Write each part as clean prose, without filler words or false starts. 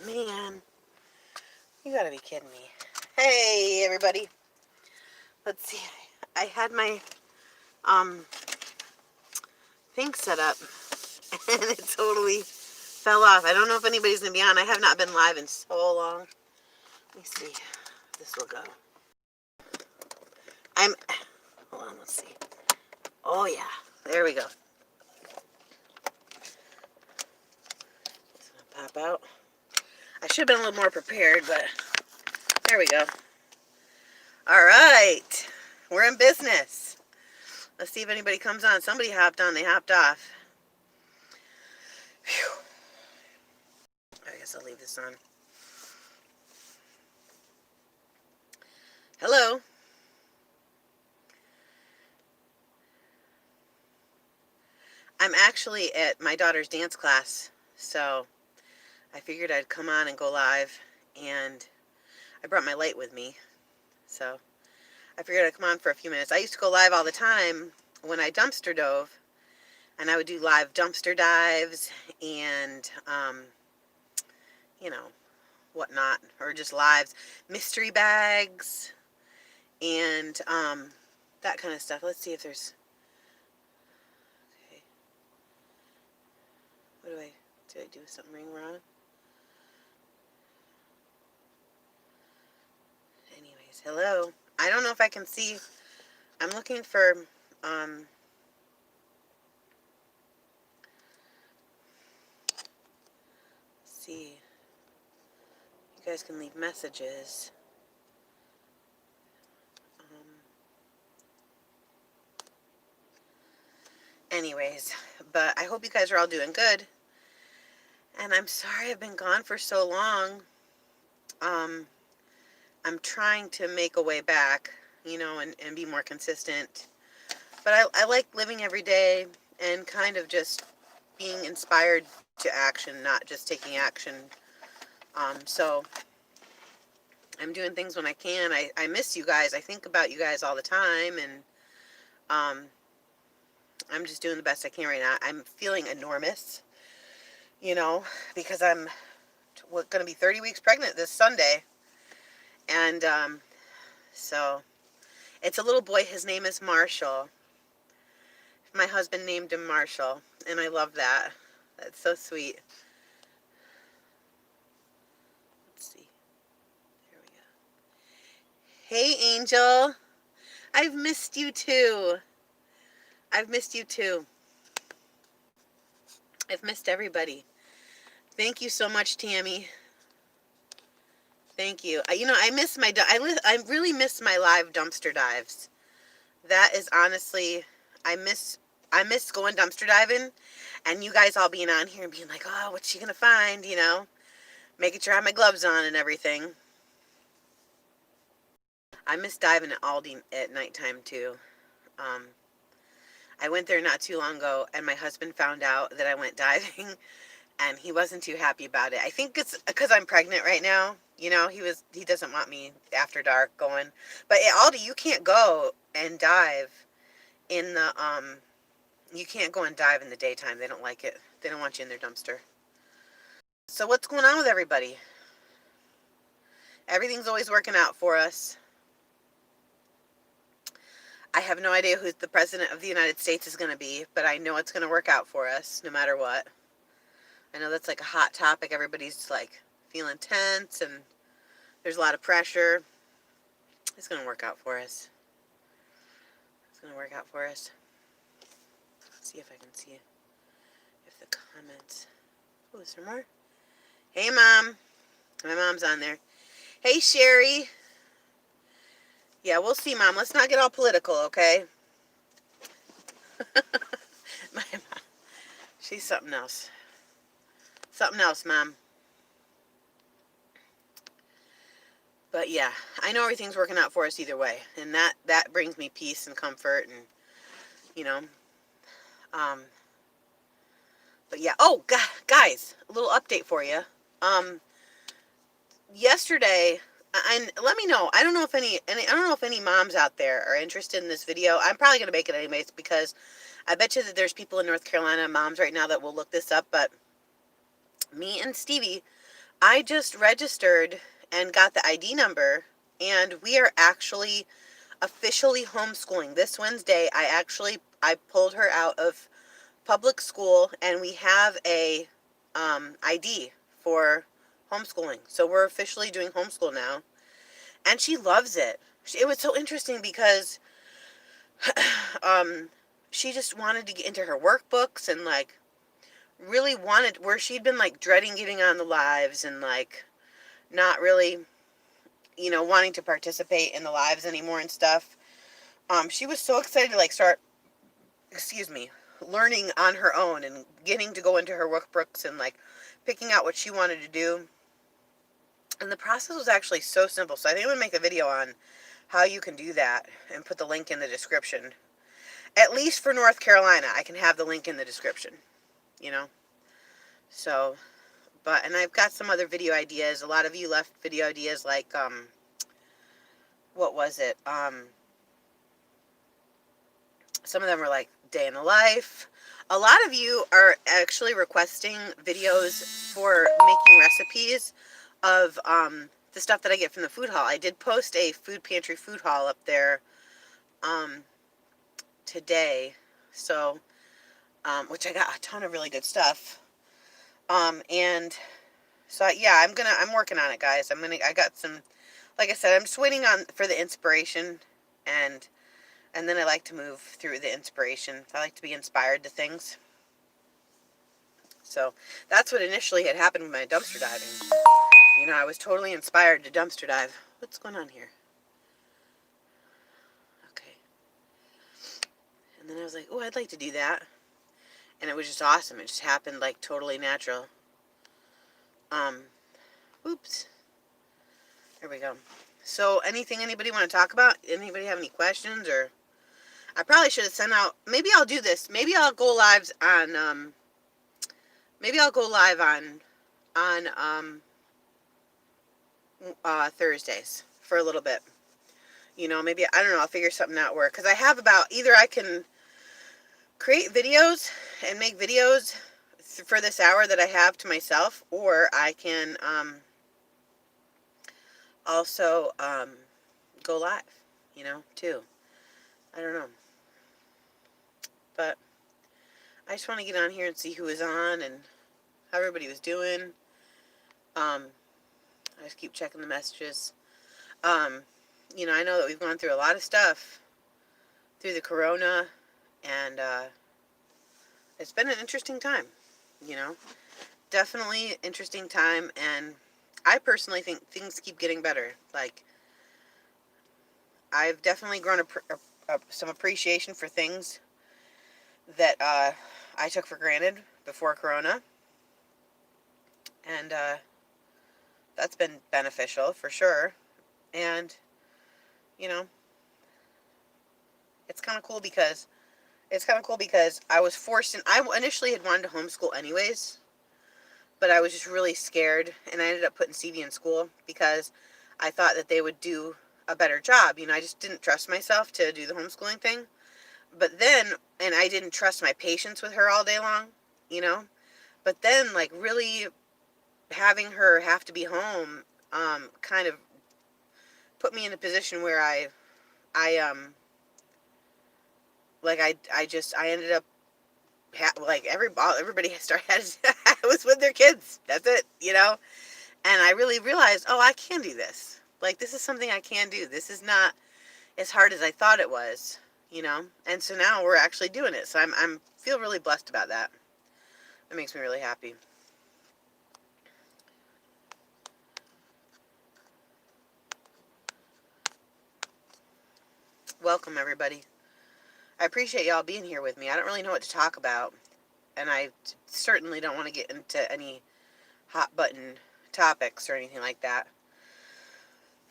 man. You gotta be kidding me. Hey, everybody. Let's see. I had my, thing set up, and it totally fell off. I don't know if anybody's gonna be on. I have not been live in so long. Let me see. This will go. Hold on, let's see. Oh, yeah. There we go. It's gonna pop out. I should have been a little more prepared, but there we go. All right. We're in business. Let's see if anybody comes on. Somebody hopped on. They hopped off. Phew. I guess I'll leave this on. Hello. I'm actually at my daughter's dance class, so I figured I'd come on and go live, and I brought my light with me, so I figured I'd come on for a few minutes. I used to go live all the time when I dumpster dove, and I would do live dumpster dives and, you know, whatnot, or just lives, mystery bags, and that kind of stuff. Let's see if there's, okay, did I do something wrong? Anyways, hello. I don't know if I can see. I'm looking for, let's see. You guys can leave messages. Anyways, but I hope you guys are all doing good. And I'm sorry I've been gone for so long. I'm trying to make a way back, you know, and be more consistent. But I like living every day and kind of just being inspired to action, not just taking action. So I'm doing things when I can. I miss you guys. I think about you guys all the time, and I'm just doing the best I can right now. I'm feeling enormous, you know, because I'm going to be 30 weeks pregnant this Sunday. And so it's a little boy. His name is Marshall. My husband named him Marshall, and I love that. That's so sweet. Let's see. There we go. Hey, Angel. I've missed you too. I've missed you too. I've missed everybody. Thank you so much, Tammy. Thank you. You know, I miss my I really miss my live dumpster dives. That is honestly, I miss going dumpster diving, and you guys all being on here and being like, oh, what's she gonna find? You know, making sure I have my gloves on and everything. I miss diving at Aldi at nighttime too. I went there not too long ago, and my husband found out that I went diving, and he wasn't too happy about it. I think it's because I'm pregnant right now. You know, he doesn't want me after dark going. But at Aldi, you can't go and dive in the you can't go and dive in the daytime. They don't like it. They don't want you in their dumpster. So what's going on with everybody? Everything's always working out for us. I have no idea who the president of the United States is going to be, but I know it's going to work out for us no matter what. I know that's like a hot topic. Everybody's like feeling tense, and there's a lot of pressure. It's going to work out for us. It's going to work out for us. Let's see if I can see if the comments. Oh, is there more? Hey, Mom. My mom's on there. Hey, Sherry. Yeah, we'll see, Mom. Let's not get all political, okay? My mom. She's something else. Something else, Mom. But yeah, I know everything's working out for us either way, and that brings me peace and comfort, and you know, but yeah. Oh, guys, a little update for you. Yesterday, and let me know. I don't know if any moms out there are interested in this video. I'm probably gonna make it anyways because I bet you that there's people in North Carolina, moms right now, that will look this up. But me and Stevie I just registered and got the ID number, and we are actually officially homeschooling. This Wednesday, I pulled her out of public school, and we have a ID for homeschooling. So we're officially doing homeschool now, and she loves it. It was so interesting because she just wanted to get into her workbooks and like really wanted, where she'd been like dreading getting on the lives and like not really, wanting to participate in the lives anymore and stuff. She was so excited to like start, learning on her own and getting to go into her workbooks and like picking out what she wanted to do. And the process was actually so simple. So I think I'm gonna make a video on how you can do that and put the link in the description. At least for North Carolina, I can have the link in the description, you know? So, and I've got some other video ideas. A lot of you left video ideas like, what was it? Some of them were like day in the life. A lot of you are actually requesting videos for making recipes of the stuff that I get from the food hall. I did post a food pantry food haul up there today, so which I got a ton of really good stuff. And so yeah, I'm working on it, guys. I got some, like I said, I'm just waiting for the inspiration, and then I like to move through the inspiration. I like to be inspired to things. So that's what initially had happened with my dumpster diving. I was totally inspired to dumpster dive. What's going on here? Okay. And then I was like, oh, I'd like to do that. And it was just awesome. It just happened like totally natural. Oops. There we go. So anything anybody want to talk about? Anybody have any questions? Or I probably should have sent out, maybe I'll do this. Maybe I'll go live on, Thursdays for a little bit. Maybe, I don't know, I'll figure something out where, because I have either I can create videos and make videos for this hour that I have to myself, or I can also go live, too. I don't know. But I just want to get on here and see who was on and how everybody was doing. I just keep checking the messages. I know that we've gone through a lot of stuff through the corona, and it's been an interesting time, definitely interesting time, and I personally think things keep getting better. Like, I've definitely grown some appreciation for things that I took for granted before corona, and that's been beneficial for sure. And it's kind of cool because I was forced in. I initially had wanted to homeschool anyways, but I was just really scared, and I ended up putting CV in school because I thought that they would do a better job. I just didn't trust myself to do the homeschooling thing. But then, and I didn't trust my patience with her all day long, But then, like, really having her have to be home kind of put me in a position where I ended up everybody was with their kids. That's it, And I really realized, oh, I can do this. Like, this is something I can do. This is not as hard as I thought it was, And so now we're actually doing it. So I'm feel really blessed about that. That makes me really happy. Welcome, everybody. I appreciate y'all being here with me. I don't really know what to talk about, and I certainly don't want to get into any hot button topics or anything like that.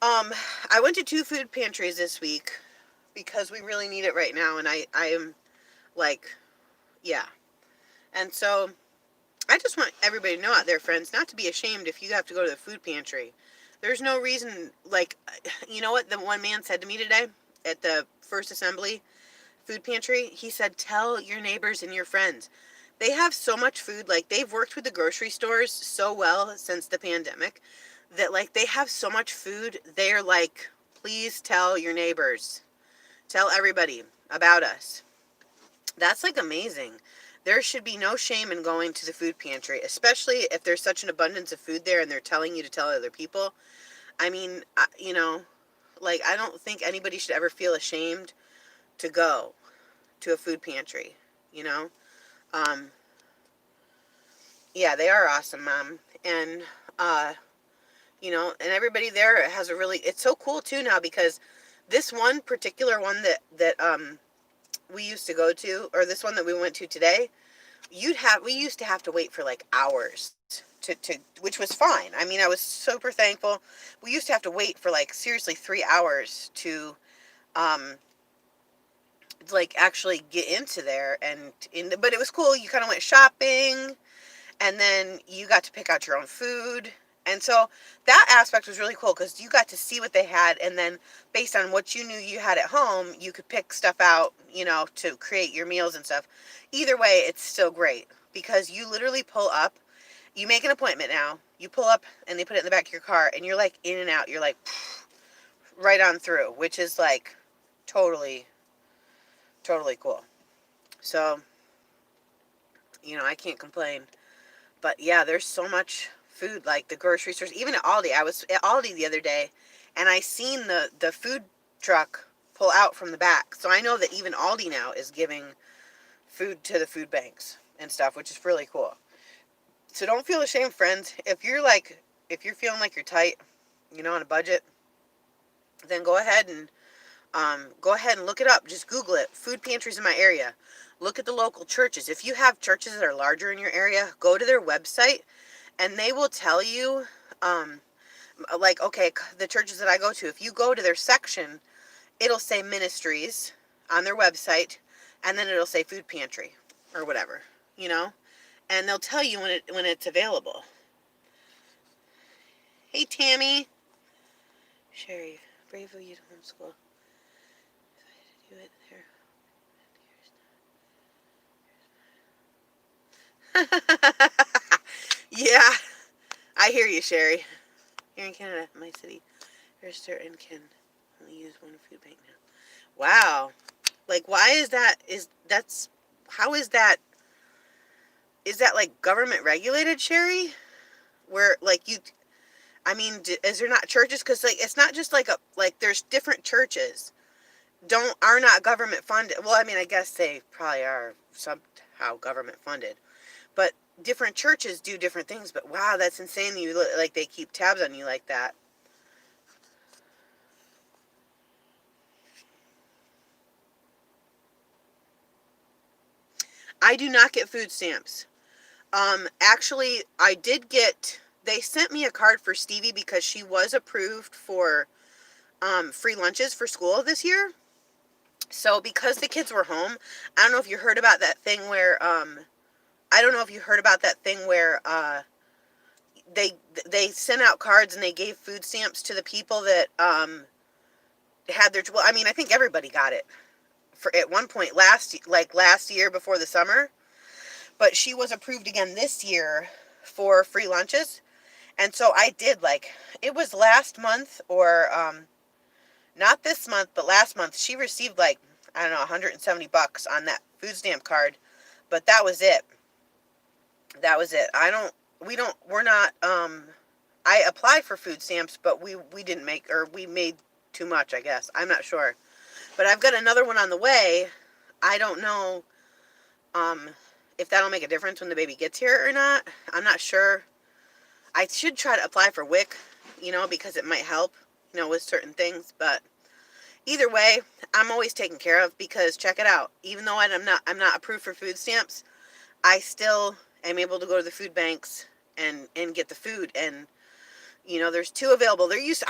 I went to 2 food pantries this week because we really need it right now, and I am like, yeah. And so I just want everybody to know out there, friends, not to be ashamed if you have to go to the food pantry. There's no reason, like, you know what the one man said to me today at the First Assembly food pantry? He said, tell your neighbors and your friends. They have so much food. Like, they've worked with the grocery stores so well since the pandemic that, like, they have so much food. They're like, please tell your neighbors, tell everybody about us. That's like amazing. There should be no shame in going to the food pantry, especially if there's such an abundance of food there and they're telling you to tell other people. I mean, like, I don't think anybody should ever feel ashamed to go to a food pantry, you know? Um, yeah, they are awesome, Mom. And, and everybody there has a really, it's so cool too now because this one particular one that we used to go to, or this one that we went to today, we used to have to wait for like hours to which was fine. I mean, I was super thankful. We used to have to wait for like seriously 3 hours to um like actually get into there, but it was cool. You kind of went shopping, and then you got to pick out your own food. And so that aspect was really cool because you got to see what they had, and then based on what you knew you had at home, you could pick stuff out, to create your meals and stuff. Either way, it's still great because you literally pull up, you make an appointment now, you pull up, and they put it in the back of your car, and you're like in and out. You're like right on through, which is like totally, totally cool. So, I can't complain. But yeah, there's so much food, like the grocery stores, even at Aldi. I was at Aldi the other day, and I seen the food truck pull out from the back. So I know that even Aldi now is giving food to the food banks and stuff, which is really cool. So don't feel ashamed, friends. If you're feeling like you're tight, on a budget, then go ahead and look it up. Just Google it. Food pantries in my area. Look at the local churches. If you have churches that are larger in your area, go to their website, and they will tell you, like, okay, the churches that I go to, if you go to their section, it'll say ministries on their website, and then it'll say food pantry or whatever, and they'll tell you when it's available. Hey, Tammy. Sherry, brave of you to homeschool. Do it there. Yeah, I hear you, Sherry. Here in Canada, my city, register and can only use one food bank now. Wow. Like, why is that? How is that? Is that like government regulated, Sherry? Where like I mean, is there not churches? Because like it's not just like there's different churches are not government funded. Well, I mean, I guess they probably are somehow government funded, but different churches do different things. But wow, that's insane. Like they keep tabs on you like that. I do not get food stamps. Actually, I did get. They sent me a card for Stevie because she was approved for free lunches for school this year. So because the kids were home, I don't know if you heard about that thing where I don't know if you heard about that thing where they sent out cards and they gave food stamps to the people that had their. Well, I mean, I think everybody got it for at one point last year before the summer, but she was approved again this year for free lunches, and so I did it was last month or not this month but last month she received like I don't know $170 on that food stamp card, but that was it. That was it. We're not I applied for food stamps, but we didn't make, or we made too much, I guess. I'm not sure. But I've got another one on the way. I don't know if that'll make a difference when the baby gets here or not. I'm not sure. I should try to apply for WIC, because it might help, with certain things, but either way, I'm always taken care of because check it out. Even though I'm not approved for food stamps, I still am able to go to the food banks and get the food. And there's 2 available. There used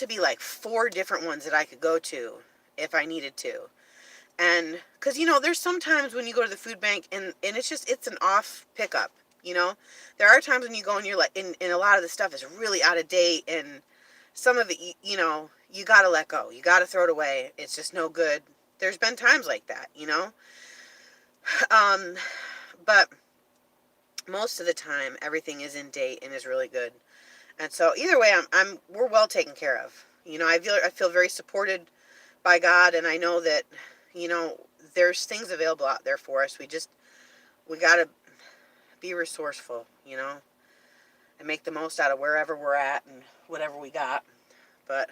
to be like 4 different ones that I could go to if I needed to. And because there's sometimes when you go to the food bank and it's an off pickup. There are times when you go and you're like, and a lot of the stuff is really out of date, and some of it you gotta let go, you gotta throw it away, it's just no good. There's been times like that. um but most of the time, everything is in date and is really good. And so either way, we're well taken care of. I feel very supported by God, and I know that, there's things available out there for us. We got to be resourceful, and make the most out of wherever we're at and whatever we got. But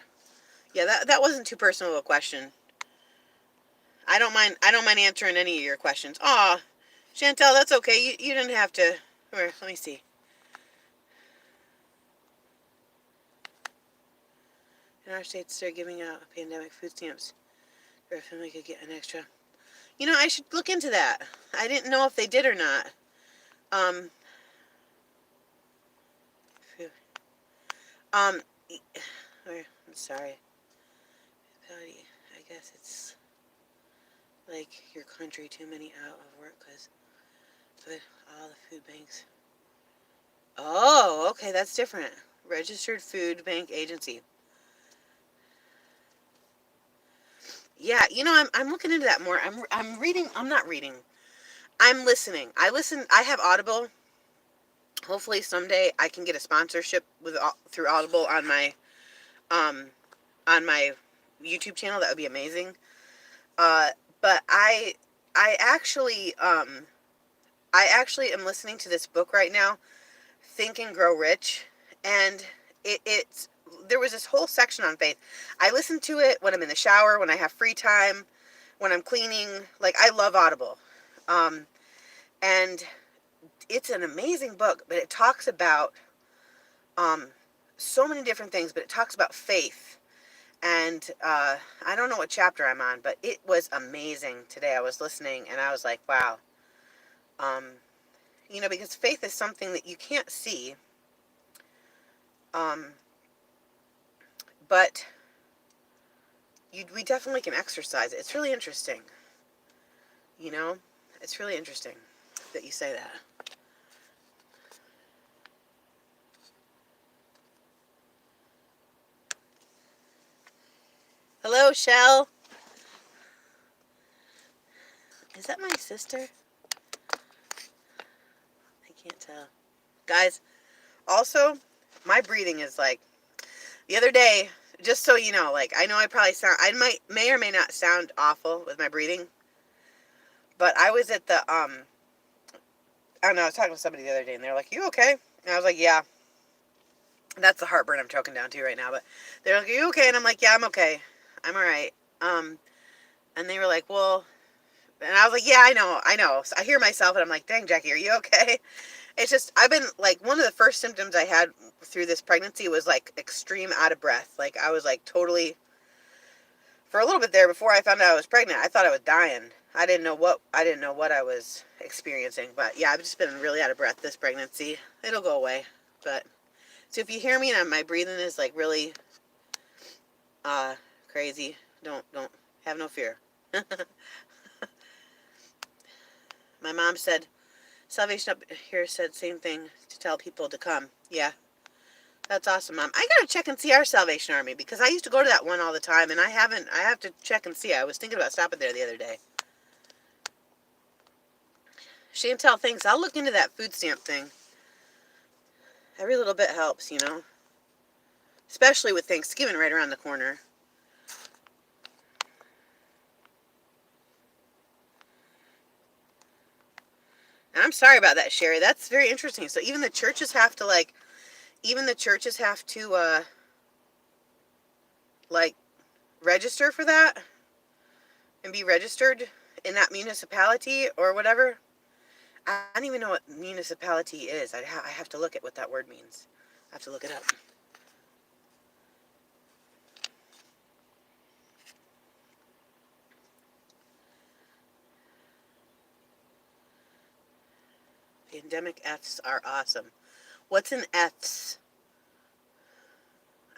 yeah, that wasn't too personal of a question. I don't mind answering any of your questions. Aw, Chantel, that's okay. You didn't have to. Let me see. In our state, start giving out pandemic food stamps. Or if we could get an extra. I should look into that. I didn't know if they did or not. I'm sorry. I guess it's like your country, too many out of work because all the food banks. Oh, okay, that's different. Registered Food Bank Agency. Yeah, I'm looking into that more. I'm reading. I'm not reading. I'm listening. I have Audible. Hopefully someday I can get a sponsorship through Audible on my YouTube channel. That would be amazing. But I actually am listening to this book right now, Think and Grow Rich, and it's there was this whole section on faith. I listen to it when I'm in the shower, when I have free time, when I'm cleaning. Like, I love Audible. And it's an amazing book, but it talks about so many different things, but it talks about faith. And I don't know what chapter I'm on, but it was amazing today. I was listening, and I was like, wow. Because faith is something that you can't see. But we definitely can exercise it. It's really interesting. It's really interesting that you say that. Hello, Shell. Is that my sister? I can't tell. Guys, also, my breathing is like, the other day, just so you know, like, I know I may or may not sound awful with my breathing, but I was at the, I don't know, I was talking to somebody the other day, and they're like, you okay? And I was like, yeah. That's the heartburn I'm choking down to right now, but they're like, are you okay? And I'm like, yeah, I'm okay. I'm all right. And they were like, well, and I was like, yeah, I know. So I hear myself, and I'm like, dang, Jackie, are you okay? It's just, I've been, like, one of the first symptoms I had through this pregnancy was, like, extreme out of breath. Like, I was, like, totally, for a little bit there, before I found out I was pregnant, I thought I was dying. I didn't know what I was experiencing. But, yeah, I've just been really out of breath this pregnancy. It'll go away. But, so if you hear me and my breathing is, like, really crazy, don't have no fear. My mom said, Salvation Up Here said same thing to tell people to come. Yeah. That's awesome, Mom. I gotta check and see our Salvation Army, because I used to go to that one all the time, and I have to check and see. I was thinking about stopping there the other day. Chantel, thanks. I'll look into that food stamp thing. Every little bit helps, especially with Thanksgiving right around the corner. And I'm sorry about that, Sherry. That's very interesting. So even the churches have to, register for that and be registered in that municipality or whatever. I don't even know what municipality is. I have to look at what that word means. I have to look it up. Pandemic Fs are awesome. What's an Fs?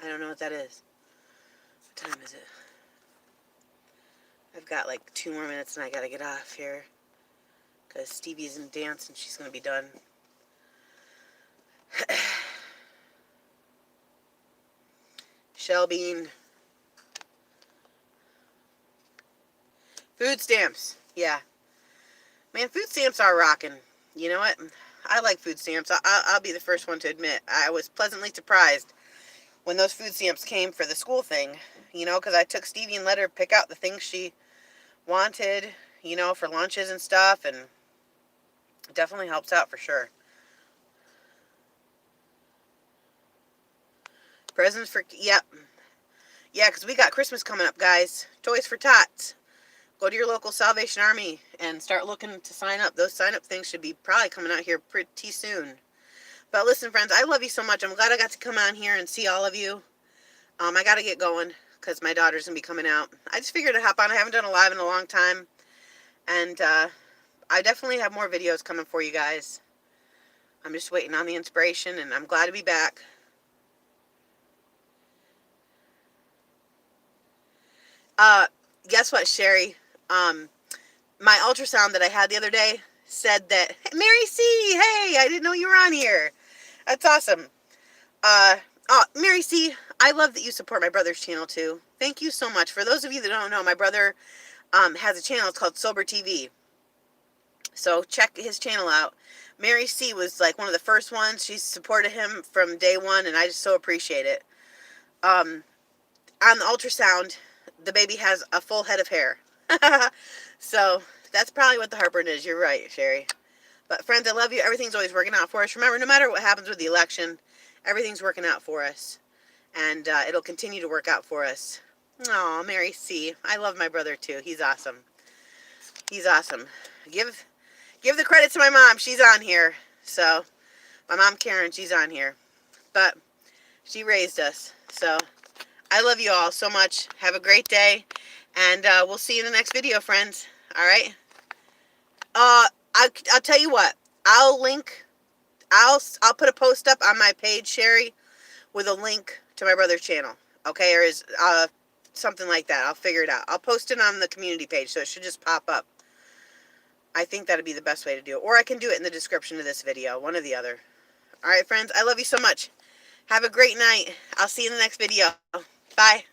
I don't know what that is. What time is it? I've got like 2 more minutes and I gotta get off here, because Stevie's in dance and she's gonna be done. Shellbean. Food stamps. Yeah. Man, food stamps are rocking. You know what? I like food stamps. I'll be the first one to admit. I was pleasantly surprised when those food stamps came for the school thing, because I took Stevie and let her pick out the things she wanted, for lunches and stuff, and it definitely helps out for sure. Presents for, yep. Yeah, because we got Christmas coming up, guys. Toys for Tots. Go to your local Salvation Army and start looking to sign up. Those sign up things should be probably coming out here pretty soon. But listen, friends, I love you so much. I'm glad I got to come on here and see all of you. I got to get going because my daughter's going to be coming out. I just figured to hop on. I haven't done a live in a long time. And I definitely have more videos coming for you guys. I'm just waiting on the inspiration, and I'm glad to be back. Guess what, Sherry? My ultrasound that I had the other day said that, hey, Mary C, hey, I didn't know you were on here. That's awesome. Mary C, I love that you support my brother's channel too. Thank you so much. For those of you that don't know, my brother has a channel. It's called Sober TV. So check his channel out. Mary C was like one of the first ones. She supported him from day one, and I just so appreciate it. On the ultrasound, the baby has a full head of hair. So that's probably what the heartburn is. You're right, Sherry. But friends, I love you. Everything's always working out for us. Remember, no matter what happens with the election, everything's working out for us. And it'll continue to work out for us. Aw, Mary C. I love my brother too. He's awesome. He's awesome. Give the credit to my mom. She's on here. So, my mom Karen, she's on here. But she raised us. So, I love you all so much. Have a great day. And we'll see you in the next video, friends. All right? I'll tell you what. I'll put a post up on my page, Sherry, with a link to my brother's channel. Okay? Or is something like that. I'll figure it out. I'll post it on the community page, so it should just pop up. I think that'd be the best way to do it. Or I can do it in the description of this video. One or the other. All right, friends. I love you so much. Have a great night. I'll see you in the next video. Bye.